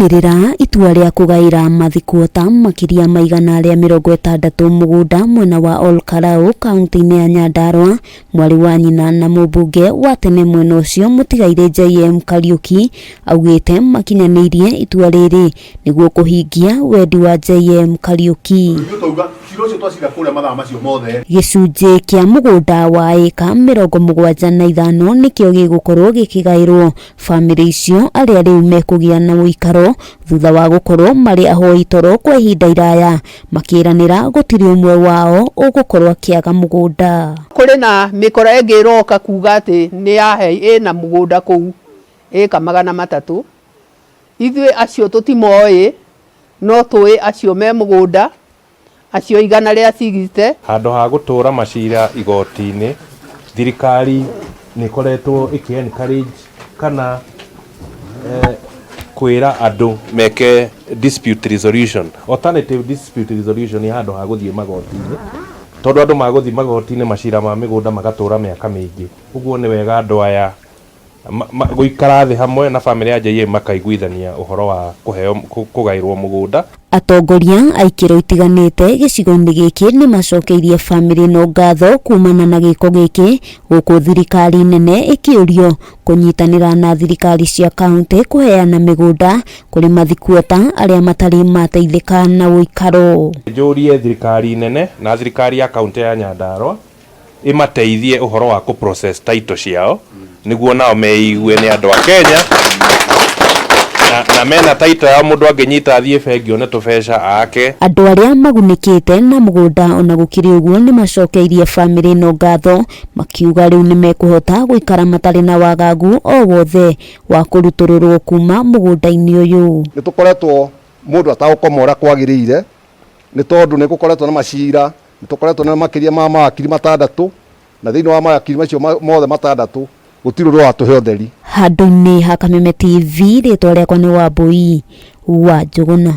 Kũrũmĩrĩra itua rĩa kũgaĩra mathikuota makiria maigana rĩa 60 mũgũnda mwena wa Olkalau kaunti-inĩ ya Nyandarua, mwari wa nyina na mũmbunge wa tene mwena ũcio mũtigaire JM Kariuki augĩte makinyanĩirie itua rĩrĩ nĩguo kũhingia wendi wa JM Kariuki. Gĩcunjĩ kĩa mũgũnda wa eka 75 nĩkĩo gĩgũkorwo gĩkĩgaĩrwo bamĩrĩ icio arĩa rĩu mekũgĩa na ũikaro thutha wa gũkorwo marĩ ahoi toro kwa ihinda iraya, makĩranĩra gũtirĩ ũmwe wao ũgũkorwo akĩaga mũgũnda. Kũrĩ na mĩkora ĩngĩ ĩroka kuga atĩ nĩ yahe ĩna mũgũnda kũu eka 300. Ithuĩ acio tũtimoĩ, no tũĩ acio me mũgũnda acio 160. Handũ ha gũtũra macira igoti-inĩ, thirikari nĩ koretwo encourage kana kwĩra andũ meke dispute resolution. Alternative dispute resolution ya handũ ha gũthiĩ magoti-inĩ, tondũ andũ magũthiĩ magoti-inĩ macira ma mĩgũnda magatũra mĩaka mĩingĩ. Ũguo nĩ wega andũ aya gũikara thĩ hamwe na bamĩrĩ ya JM makaiguithania ũhoro wa kũgaĩrwo mũgũnda. Atongoria a ikĩro itiganĩte gĩcigo-inĩ gĩkĩ nĩ macokeirie bamĩrĩ ĩno ngatho kumana na gĩko gĩkĩ, gũkũ thirikari nene ĩkĩũrio kũnyitanĩra na thirikari cia kaunti kũheana mĩgũnda kũrĩ mathikuota arĩa matarĩ mateithĩka na ũikaro. Njũrie thirikari nene na thirikari ya kaunti ya Nyandarua ĩmateithie ũhoro wa process title ciao nĩguo nao meigue nĩ andũ a Kenya na mena title ya mũndũ angĩnyita athiĩ bengi one tũbeca ake. Andũ arĩa magunĩkĩte na mũgũnda ona gũkĩrĩ ũguo nĩ macokeirie bamĩrĩ ĩno ngatho, makiuga rĩu nĩ mekũhota gũikara matarĩ na wagagu o wothe wa kũrutũrũrwo kuma mũgũnda-inĩ ũyũ. Nĩ tũkoretwo mũndũ atagũkoma ũrĩa kwagĩrĩire nĩ tondũ nĩ gũkoretwo na macira, nĩ tũkoretwo na makĩria ma mawakiri 6, na thĩinĩ wa mawakiri macio mothe 6 gũtirĩ ũrĩa watũhe ũtheri. Handũ-inĩ ha Kameme TV, rĩtwa rĩakwa nĩ Wambui wa Njũgũna.